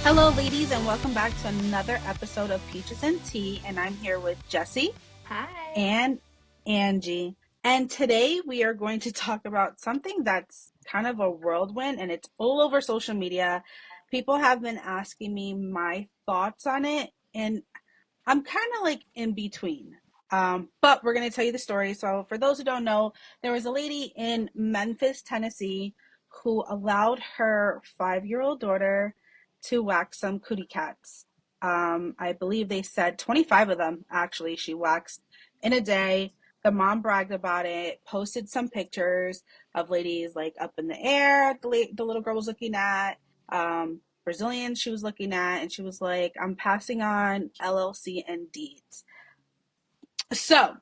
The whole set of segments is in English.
Hello, ladies, and welcome back to another episode of Peaches and Tea. And I'm here with Jesse Hi. and Angie. And today we are going to talk about something that's kind of a whirlwind and it's all over social media. People have been asking me my thoughts on it, and I'm kind of like in between. But we're going to tell you the story. So, for those who don't know, there was a lady in Memphis, Tennessee, who allowed her 5-year-old daughter to wax some cootie cats. I believe they said 25 of them actually she waxed in a day. The mom bragged about it, posted some pictures of ladies like up in the air, the little girl was looking at. Brazilian she was looking at, and she was like, I'm passing on LLC and deeds. So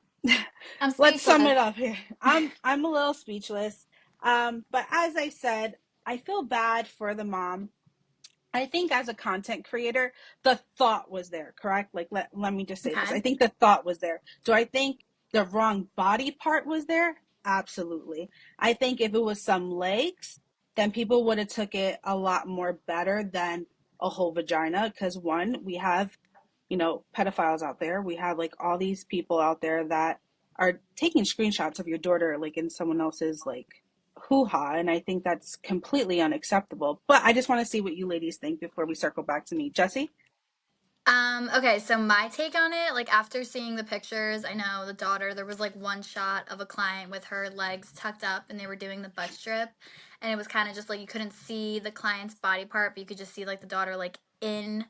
I'm let's sum speechless. it up here. I'm a little speechless. But as I said, I feel bad for the mom. I think as a content creator, the thought was there, correct? Like let me just say this. Okay. I think the thought was there. Do I think the wrong body part was there? Absolutely. I think if it was some legs, then people would have took it a lot more better than a whole vagina. Because one, we have, pedophiles out there. We have like all these people out there that are taking screenshots of your daughter like in someone else's like hoo-ha, and I think that's completely unacceptable. But I just want to see what you ladies think before we circle back to me. Jesse? Okay, so my take on it, like after seeing the pictures, I know the daughter, there was like one shot of a client with her legs tucked up and they were doing the butt strip. And it was kind of just like you couldn't see the client's body part, but you could just see like the daughter like in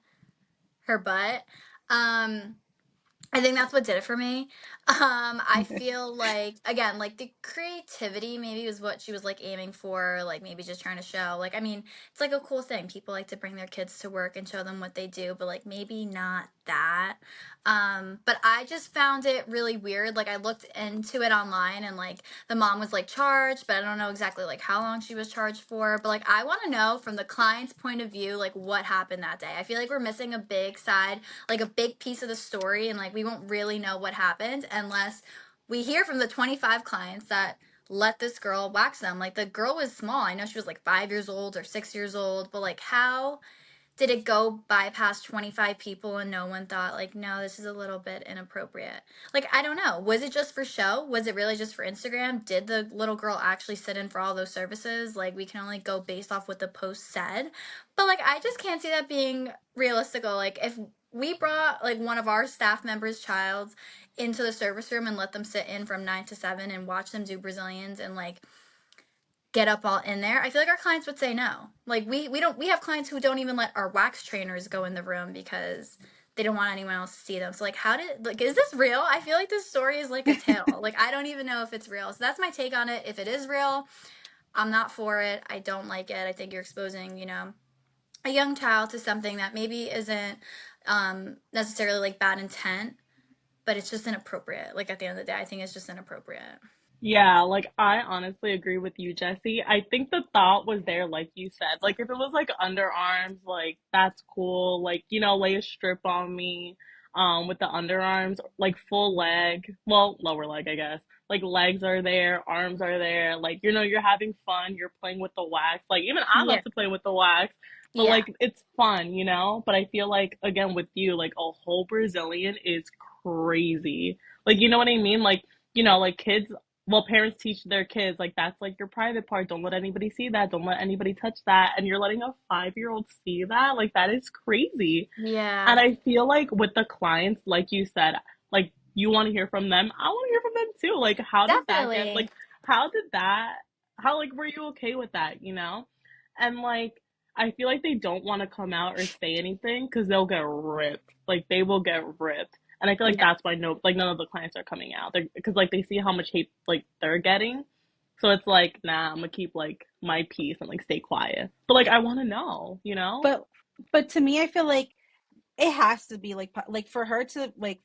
her butt. Um, I think that's what did it for me. I feel like again, like the creativity maybe was what she was like aiming for, like maybe just trying to show. Like I mean, it's like a cool thing. People like to bring their kids to work and show them what they do, but like maybe not that. But I just found it really weird. Like I looked into it online and like the mom was like charged, but I don't know exactly like how long she was charged for. But like I want to know from the client's point of view, like what happened that day. I feel like we're missing a big side, like a big piece of the story, and like we won't really know what happened unless we hear from the 25 clients that let this girl wax them. Like the girl was small. I know she was like 5 years old or 6 years old, but like how did it go bypass 25 people and no one thought like, no, this is a little bit inappropriate? Like I don't know, was it just for show? Was it really just for Instagram? Did the little girl actually sit in for all those services? Like we can only go based off what the post said, but like I just can't see that being realistical. Like if we brought like one of our staff members child into the service room and let them sit in from 9 to 7 and watch them do Brazilians and like get up all in there, I feel like our clients would say no. Like we have clients who don't even let our wax trainers go in the room because they don't want anyone else to see them. So like how did like is this real? I feel like this story is like a tale. Like I don't even know if it's real. So that's my take on it. If it is real, I'm not for it. I don't like it. I think you're exposing, a young child to something that maybe isn't necessarily like bad intent, but it's just inappropriate. Like at the end of the day, I think it's just inappropriate. Yeah, like I honestly agree with you, Jesse. I think the thought was there, like you said. Like if it was like underarms, like that's cool. Like, lay a strip on me, with the underarms, like full leg, well, lower leg, I guess. Like legs are there, arms are there, like you're having fun, you're playing with the wax. Like even I Yeah. love to play with the wax, but Yeah. like it's fun. But I feel like again with you, like a whole Brazilian is crazy. Like you know what I mean? Like kids, well, parents teach their kids like that's like your private part. Don't let anybody see that. Don't let anybody touch that. And you're letting a 5-year-old see that? Like that is crazy. Yeah. And I feel like with the clients, like you said, like you want to hear from them. I want to hear from them too. Like how did that get Definitely. like how did that how like were you okay with that? And like I feel like they don't want to come out or say anything because they'll get ripped. Like they will get ripped. And I feel like Yeah. that's why none of the clients are coming out. Because like they see how much hate like they're getting. So it's like, nah, I'm gonna keep like my peace and like stay quiet. But like I want to know. But but to me I feel like it has to be like for her to like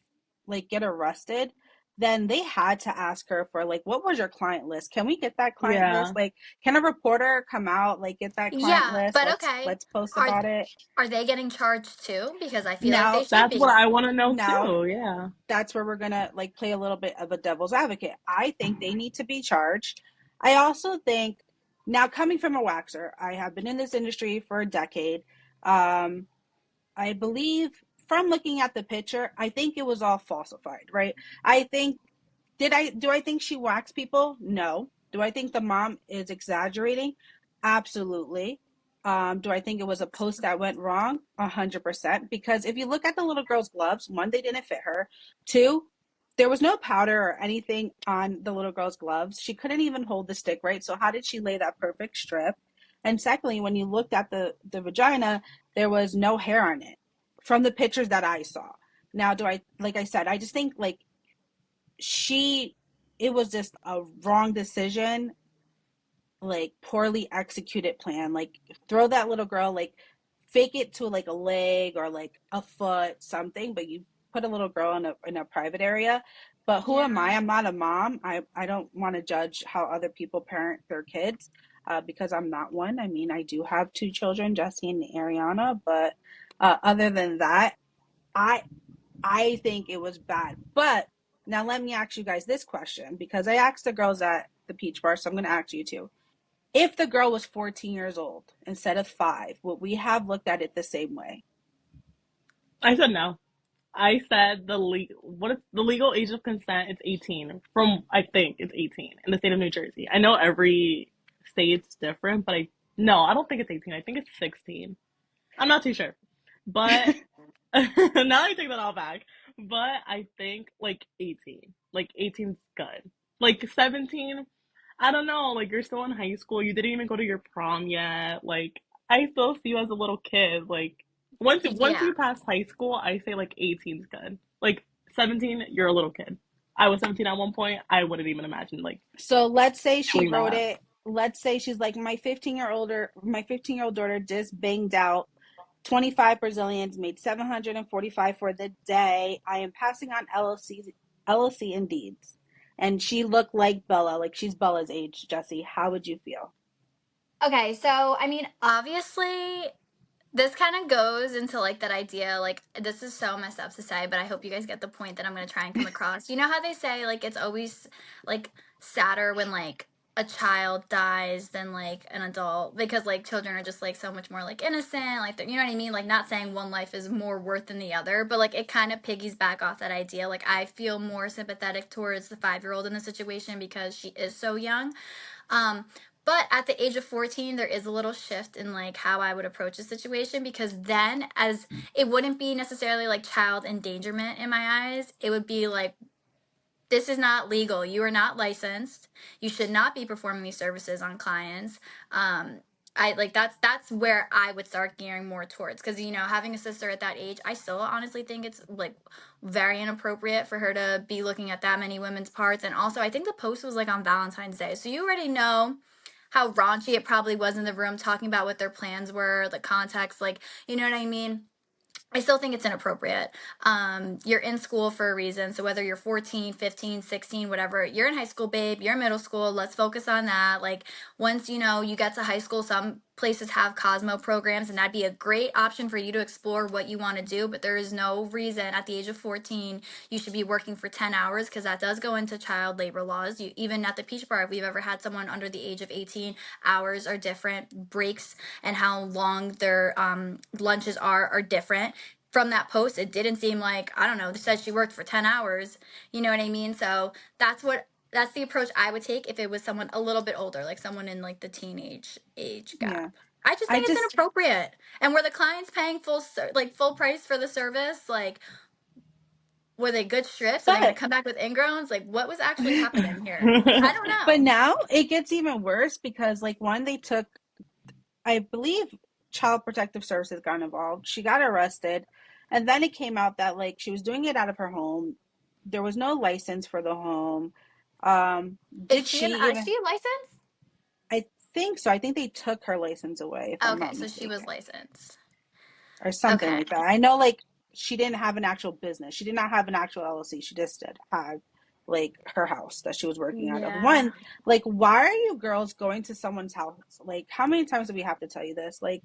get arrested, then they had to ask her for like, what was your client list? Can we get that client list? Yeah. Like, can a reporter come out, like get that client Yeah, list? but Let's okay. let's post Are about it. are they getting charged too? Because I feel like they Now should That's what be. I want to know now too. Yeah. that's where we're gonna like play a little bit of a devil's advocate. I think they need to be charged. I also think, now coming from a waxer, I have been in this industry for a decade. I believe from looking at the picture, I think it was all falsified, right? I think do I think she waxed people? No. Do I think the mom is exaggerating? Absolutely. Do I think it was a post that went wrong? 100%. Because if you look at the little girl's gloves, one, they didn't fit her. Two, there was no powder or anything on the little girl's gloves. She couldn't even hold the stick right. So how did she lay that perfect strip? And secondly, when you looked at the vagina, there was no hair on it from the pictures that I saw. Now, do I, like I said, I just think like she it was just a wrong decision, like poorly executed plan. Like throw that little girl, like fake it to like a leg or like a foot, something, but you put a little girl in a private area. But who am I? Yeah. I'm not a mom. I don't want to judge how other people parent their kids, because I'm not one. I mean, I do have two children, Jesse and Ariana, but other than that, I I think it was bad. But now let me ask you guys this question, because I asked the girls at the Peach Bar, so I'm going to ask you too. If the girl was 14 years old instead of 5, would we have looked at it the same way? I said no. I said the legal age of consent is 18. From I think it's 18 in the state of New Jersey. I know every state's different, but I don't think it's 18. I think it's 16. I'm not too sure. But now I take that all back. But I think like 18. Like 18's good. Like 17, I don't know. Like you're still in high school. You didn't even go to your prom yet. Like I still see you as a little kid. Like once Yeah. you pass high school, I say like 18's good. Like 17, you're a little kid. I was 17 at one point. I wouldn't even imagine like So let's say she doing wrote that. it. Let's say she's like, my 15-year-old daughter just banged out 25 Brazilians, made 745 for the day. I am passing on LLC indeeds. And she looked like Bella, like she's Bella's age, Jesse. How would you feel? Okay, so I mean, obviously, this kind of goes into like that idea. Like, this is so messed up to say, but I hope you guys get the point that I'm going to try and come across. You know how they say, like, it's always like sadder when like a child dies than like an adult because like children are just like so much more like innocent, like, you know what I mean? Like, not saying one life is more worth than the other, but like it kind of piggies back off that idea. Like, I feel more sympathetic towards the 5-year-old in the situation because she is so young. Um, but at the age of 14, there is a little shift in like how I would approach the situation because then as it wouldn't be necessarily like child endangerment in my eyes. It would be like this is not legal. You are not licensed. You should not be performing these services on clients. Um, I like that's where I would start gearing more towards because having a sister at that age, I still honestly think it's like very inappropriate for her to be looking at that many women's parts. And also, I think the post was like on Valentine's Day, so you already know how raunchy it probably was in the room talking about what their plans were, the context, like you know what I mean. I still think it's inappropriate. You're in school for a reason. So whether you're 14, 15, 16, whatever, you're in high school, babe, you're in middle school. Let's focus on that. Like once you get to high school, some places have Cosmo programs and that'd be a great option for you to explore what you want to do. But there is no reason at the age of 14, you should be working for 10 hours because that does go into child labor laws. Even at the Peach Bar, if we've ever had someone under the age of 18, hours are different, breaks and how long their lunches are different. From that post, it didn't seem like, I don't know, it said she worked for 10 hours. You know what I mean? So that's the approach I would take if it was someone a little bit older, like someone in like the teenage age Yeah. gap. I just I think it's just inappropriate. And were the clients paying full price for the service? Like, were they good strips? Are they going to but come back with ingrowns? Like, what was actually happening here? I don't but know. now it gets even worse because like one, they took, I believe, child protective services got involved. She got arrested, and then it came out that like she was doing it out of her home. There was no license for the home. Is Did she she even? is she licensed? I think so. I think they took her license away, if I'm Okay, not so she was mistaken, licensed. or something Okay. like that. I know like she didn't have an actual business. She did not have an actual LLC. She just did have like her house that she was working out of. Yeah, One, like why are you girls going to someone's house? Like how many times do we have to tell you this? Like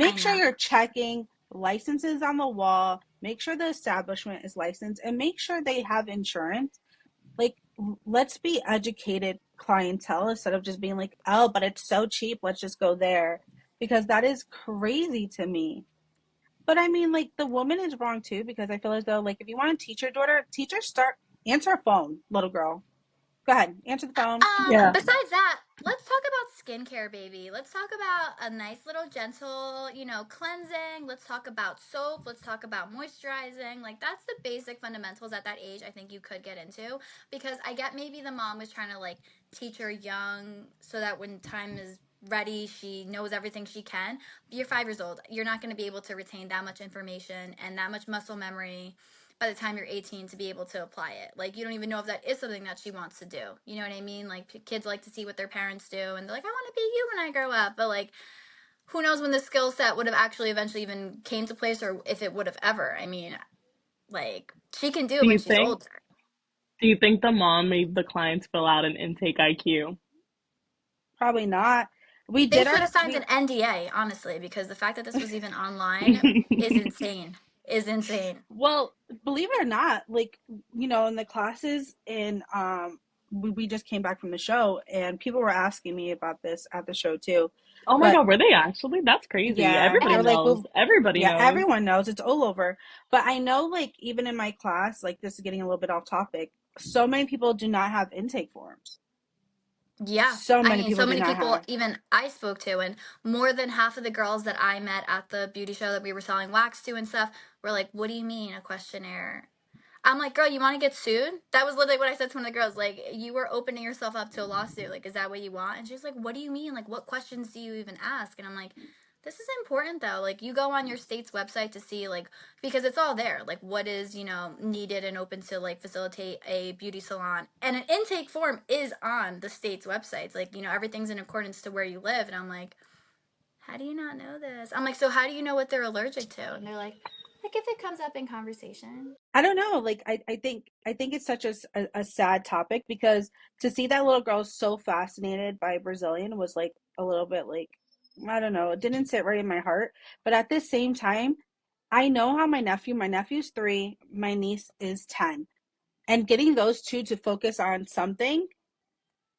I make sure know. you're checking licenses on the wall, make sure the establishment is licensed, and make sure they have insurance. Like let's be educated clientele instead of just being like, oh, but it's so cheap, let's just go there, because that is crazy to me. But I mean, like the woman is wrong too because I feel as though like if you want to teach your daughter, teacher start answer a phone, little girl. Go ahead, answer the phone. Yeah. Besides that, let's talk about skincare, baby. Let's talk about a nice little gentle, cleansing. Let's talk about soap. Let's talk about moisturizing. Like, that's the basic fundamentals at that age I think you could get into. Because I get maybe the mom was trying to, like, teach her young so that when time is ready, she knows everything she can. You're 5 years old. You're not going to be able to retain that much information and that much muscle memory by the time you're 18 to be able to apply it. Like, you don't even know if that is something that she wants to do. You know what I mean? Like, kids like to see what their parents do, and they're like, I want to be you when I grow up. But, like, who knows when the skill set would have actually eventually even came to place or if it would have ever. I mean, like, she can do Do it when you she's think older. do you think the mom made the clients fill out an intake IQ? Probably not. We They did should our have signed an we NDA, honestly, because the fact that this was even online is insane. Is insane. well, believe it or not, like in the classes and we just came back from the show and people were asking me about this at the show too. Oh my But God, were they actually? That's crazy. yeah, they Everybody were like, knows. well, Everybody yeah, knows. everyone knows it's all over. But I know, like, even in my class, like, this is getting a little bit off topic. So many people do not have intake forms. Yeah. So I many mean, people so do many not people have. even I spoke to, and more than half of the girls that I met at the beauty show that we were selling wax to and stuff were like, what do you mean a questionnaire? I'm like, girl, you want to get sued? That was literally what I said to one of the girls. Like, you were opening yourself up to a lawsuit. Like, is that what you want? And she's like, what do you mean? Like, what questions do you even ask? And I'm like, this is important though. Like, you go on your state's website to see, like, because it's all there. Like, what is, needed and open to, like, facilitate a beauty salon. And an intake form is on the state's websites. Like, everything's in accordance to where you live. And I'm like, how do you not know this? I'm like, so how do you know what they're allergic to? And they're like if it comes up in conversation. I don't know. Like, I think it's such a sad topic because to see that little girl so fascinated by Brazilian was like a little bit like, I don't know, it didn't sit right in my heart. But at the same time, I know how my nephew's 3, my niece is 10. And getting those two to focus on something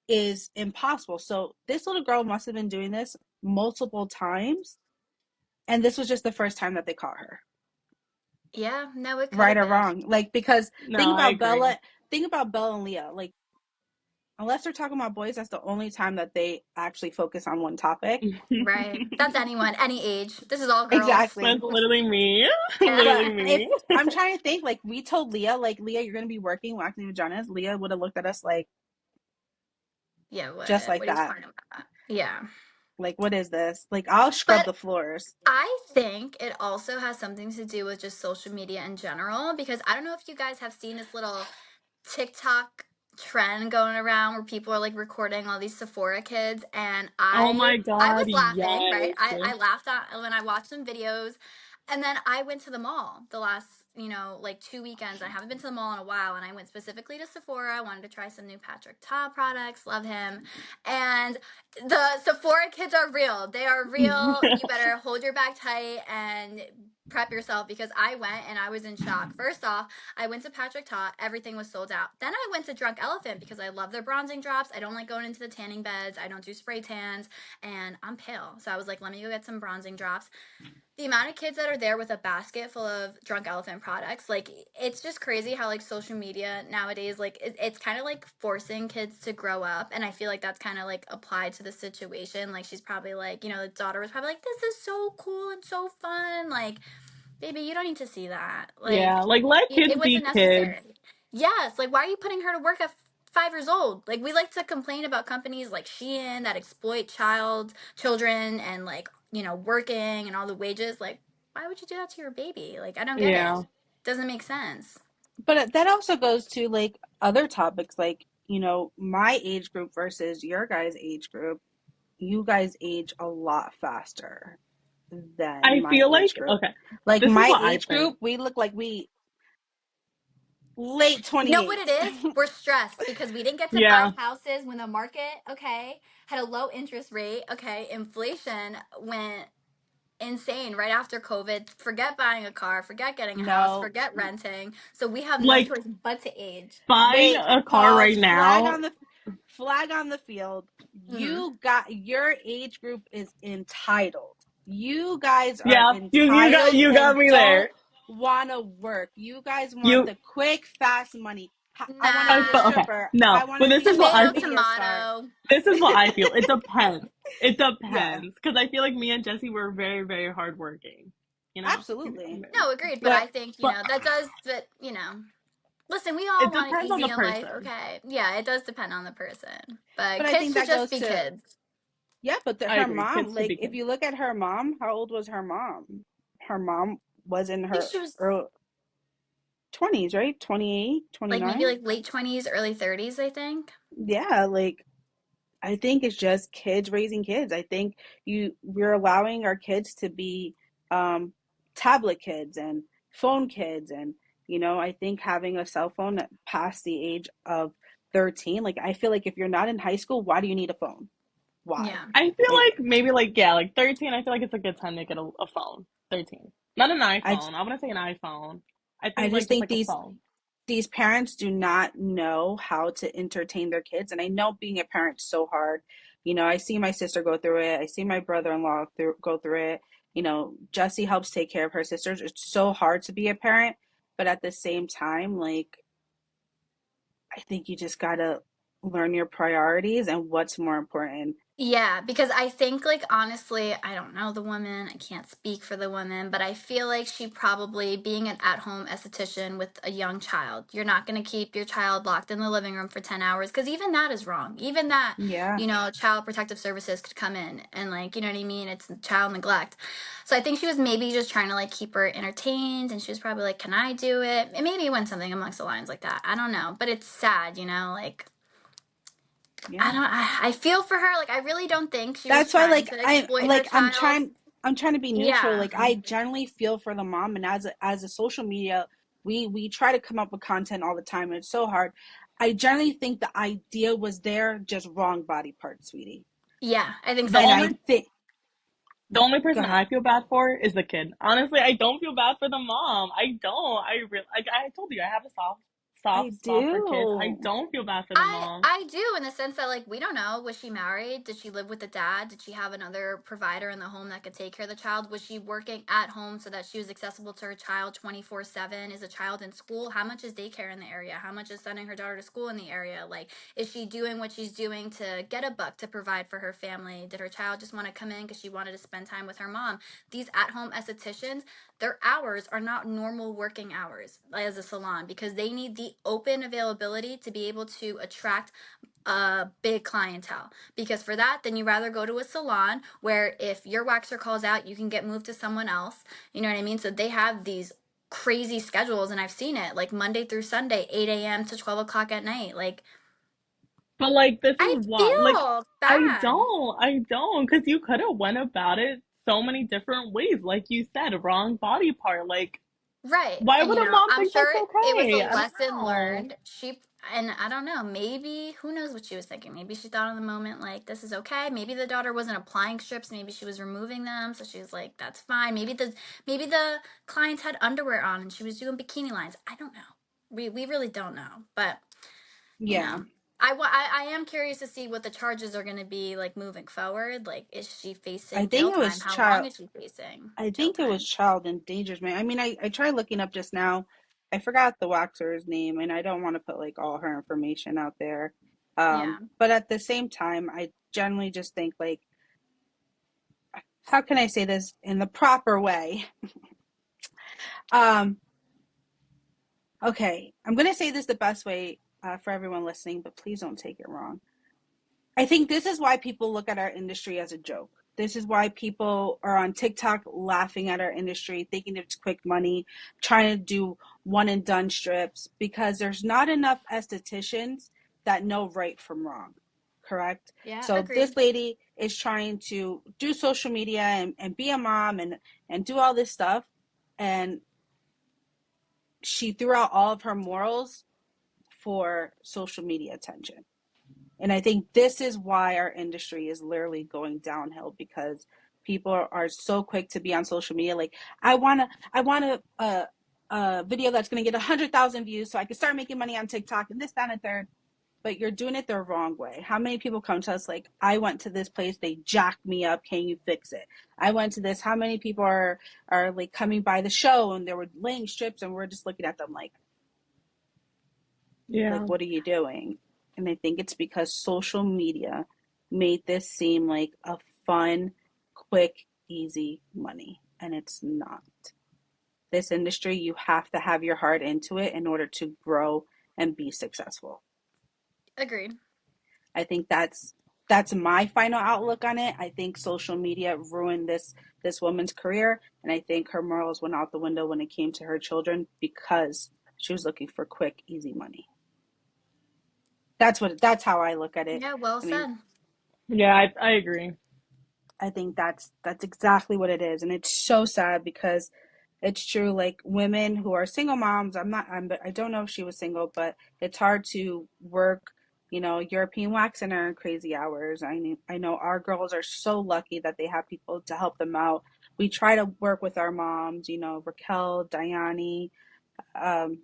is impossible. So this little girl must have been doing this multiple times, and this was just the first time that they caught her, Yeah, no, it could right have or been. wrong. Like because No, I agree. Think about Bella and Leah. Like unless they're talking about boys, that's the only time that they actually focus on one topic. Right. That's anyone, any age. This is all girls. Exactly. That's literally me. Yeah. But Literally if me. I'm trying to think, like we told Leah, like Leah, you're gonna be working waxing vaginas. Leah would have looked at us like Yeah, just like what are you that. talking about? Yeah. Like what is this? Like I'll scrub But the floors. I think it also has something to do with just social media in general because I don't know if you guys have seen this little TikTok trend going around where people are like recording all these Sephora kids and Oh I my I God, was laughing, right? yes. I laughed at when I watched some videos and then I went to the mall the last, like 2 weekends. I haven't been to the mall in a while and I went specifically to Sephora. I wanted to try some new Patrick Ta products, love him. And the Sephora kids are real. They are real. You better hold your bag tight and prep yourself because I went and I was in shock. First off, I went to Patrick Ta, everything was sold out. Then I went to Drunk Elephant because I love their bronzing drops. I don't like going into the tanning beds. I don't do spray tans and I'm pale. So I was like, let me go get some bronzing drops. The amount of kids that are there with a basket full of Drunk Elephant products, like it's just crazy how like social media nowadays, like it's kind of like forcing kids to grow up. And I feel like that's kind of like applied to the situation. Like she's probably like, the daughter was probably like, this is so cool and so fun. Like, baby, you don't need to see that. Yeah, Like, like let kids it be wasn't kids. necessary. Yes, like why are you putting her to work at 5 years old? Like we like to complain about companies like Shein that exploit children and like, working and all the wages. Like, why would you do that to your baby? Like, I don't get it. Yeah. Doesn't make sense. But that also goes to like other topics, like my age group versus your guys' age group. You guys age a lot faster than I my feel age like, group. okay, Like this is my what I age think. group, we look like we late You know what it 28s. is? We're stressed because we didn't get to buy Yeah. houses when the market, okay, had a low interest rate. Okay, inflation went insane right after COVID. Forget buying a car, forget getting a house, No, forget renting. So we have no Like choice but to age. buying wait, a car pause, right now. flag on the field. Hmm. You got your age group is entitled. You guys are Yeah, you got entitled me don't there. want to work. You guys want You the quick, fast money. I want to be a Nah, okay. stripper. I No, want but to this be is a what I social tomato, media star. tomato. this is what I feel. It depends. It Yeah, depends because I feel like me and Jesse were very very hardworking. You know. absolutely. No, agreed. But But I think, But that does, that, listen, we all it want an depends on the easy in life. person. Okay. Yeah, it does depend on the person. But I kids think should that just goes be to kids. yeah. But I her agree. mom, Kids should like be if kids. you look at her mom, how old was her mom? Her mom was in I think her she was early 20s, right? 28, like maybe 29. like late 20s, early 30s, I think. Yeah, like I think it's just kids raising kids. I think we're allowing our kids to be um, tablet kids and phone kids, and I think having a cell phone past the age of 13, like I feel like if you're not in high school, why do you need a phone? Why? Yeah. I feel Like like maybe like yeah, like 13. I feel like it's a good time to get a phone. 13, not an I iPhone. I want to say an iPhone. I I think just like just think like a phone. these parents do not know how to entertain their kids, and I know being a parent's so hard. I see my sister go through it. I see my brother-in-law go through it. Jesse helps take care of her sisters. It's so hard to be a parent, but at the same time, like I think you just gotta learn your priorities and what's more important. Yeah, because I think, like, honestly, I don't know the woman. I can't speak for the woman, but I feel like she probably, being an at home esthetician with a young child, you're not going to keep your child locked in the living room for 10 hours because even that is wrong. Even that, Yeah, Child Protective Services could come in and, like, you know what I mean? It's child neglect. So I think she was maybe just trying to, like, keep her entertained, and she was probably like, can I do it? And maybe it went something amongst the lines like that. I don't know. But it's sad, like. I yeah. don't. I feel for her. Like I really don't think she was That's why, trying like, to I exploit her like child. I'm trying to be neutral. Yeah. Like, I generally feel for the mom, and as a social media, we try to come up with content all the time, and it's so hard. I generally think the idea was there, just wrong body part, sweetie. Yeah, I think The so And too. I only think, the only go person ahead. I feel bad for is the kid. Honestly, I don't feel bad for the mom. I don't. I really like I told you I have a I soft spot for kids. I do. don't feel bad for the I mom. I do, in the sense that, like, we don't know. Was she married? Did she live with the dad? Did she have another provider in the home that could take care of the child? Was she working at home so that she was accessible to her child 24/7? Is a child in school? How much is daycare in the area? How much is sending her daughter to school in the area? Like, is she doing what she's doing to get a buck to provide for her family? Did her child just want to come in because she wanted to spend time with her mom? These at-home estheticians, their hours are not normal working hours as a salon because they need the open availability to be able to attract a big clientele. Because for that, then you rather go to a salon where if your waxer calls out, you can get moved to someone else. You know what I mean? So they have these crazy schedules, and I've seen it, like Monday through Sunday, 8 a.m. to 12 o'clock at night. Like, But like this I is what like feel bad. I don't because you could have went about it so many different ways. Like you said, wrong body part. Like Right. why And would a mom I'm think that's sure it was a okay? I don't lesson know. learned. And I don't know, maybe, who knows what she was thinking. Maybe she thought in the moment, like, this is okay. Maybe the daughter wasn't applying strips. Maybe she was removing them. So she was like, that's fine. Maybe the clients had underwear on and she was doing bikini lines. I don't know. We really don't know. But, you Yeah, know, I am curious to see what the charges are going to be like moving forward. Like, is she I facing jail think it time? was How long child. is she facing I jail think it was time? child endangerment. I mean, I tried looking up just now. I forgot the waxer's name, and I don't want to put like all her information out there. Yeah. But at the same time, I generally just think like, how can I say this in the proper way? Um, okay, I'm gonna say this the best way for everyone listening, but please don't take it wrong. I think this is why people look at our industry as a joke. This is why people are on TikTok laughing at our industry, thinking it's quick money, trying to do one and done strips, because there's not enough estheticians that know right from wrong. Correct? Yeah, So agreed. this lady is trying to do social media and be a mom and do all this stuff. And she threw out all of her morals for social media attention. And I think this is why our industry is literally going downhill because people are so quick to be on social media. Like, I want a video that's going to get 100,000 views so I can start making money on TikTok and this, that, and third. but you're doing it the wrong way. How many people come to us like, I went to this place, they jacked me up, can you fix it? I went to this. How many people are like coming by the show and they were laying strips and we're just looking at them like Yeah. what are you doing? And I think it's because social media made this seem like a fun, quick, easy money, and it's not. This industry, you have to have your heart into it in order to grow and be successful. Agreed. I think that's my final outlook on it. I think social media ruined this woman's career, and I think her morals went out the window when it came to her children because she was looking for quick, easy money. That's how I look at it. Yeah, well I mean, said. Yeah, I agree. I think that's exactly what it is, and it's so sad because it's true. Like women who are single moms, I don't know if she was single, but it's hard to work, European wax and earn crazy hours. I know our girls are so lucky that they have people to help them out. We try to work with our moms, Raquel, Diane. Um,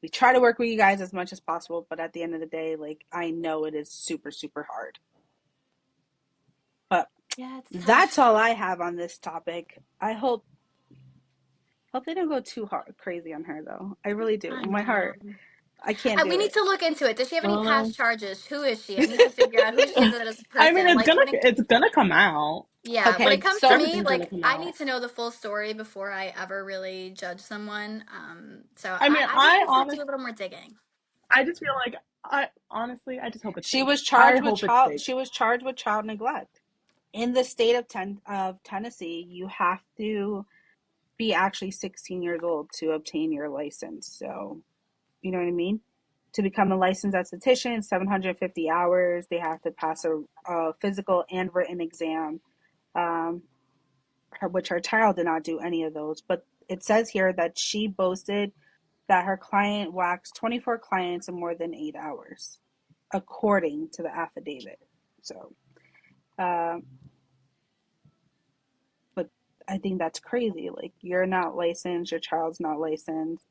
we try to work with you guys as much as possible, but at the end of the day, like I know it is super, super hard. But Yeah, it's that's tough. all I have on this topic. I hope they don't go too hard crazy on her though. I really do. I In my know. heart, I can't do We need it. to look into it. Does she have any Uh, past charges? Who is she? I need to figure out who she is as a I mean, person. Like when it, it's gonna come out. yeah, when it Okay, Like comes to so me, everything's gonna like come I out. need to know the full story before I ever really judge someone. So I mean, I just need to do a little more digging. I just feel like I honestly, I just hope it's she fake. was I charged with hope it's child. fake. She was charged with child neglect. In the state of Tennessee, you have to be actually 16 years old to obtain your license. So you know what I mean. To become a licensed esthetician, 750 hours. They have to pass a physical and written exam. Um, which her child did not do any of those. But it says here that she boasted that her client waxed 24 clients in more than 8 hours, according to the affidavit. So, um, but I think that's crazy. Like, you're not licensed, your child's not licensed,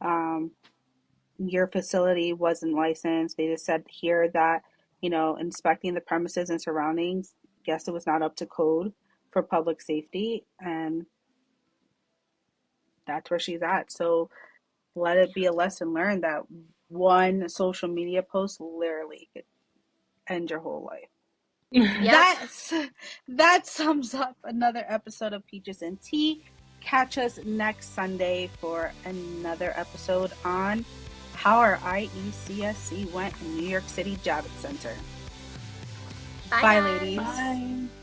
um, your facility wasn't licensed. They just said here that, inspecting the premises and surroundings, guess it was not up to code for public safety. And that's where she's at. So, let it be a lesson learned that one social media post literally could end your whole life. Yep. That's that sums up another episode of Peaches and Tea. Catch us next Sunday for another episode on how our IECSC went in New York City Javits Center. Bye, Bye, guys. ladies. Bye.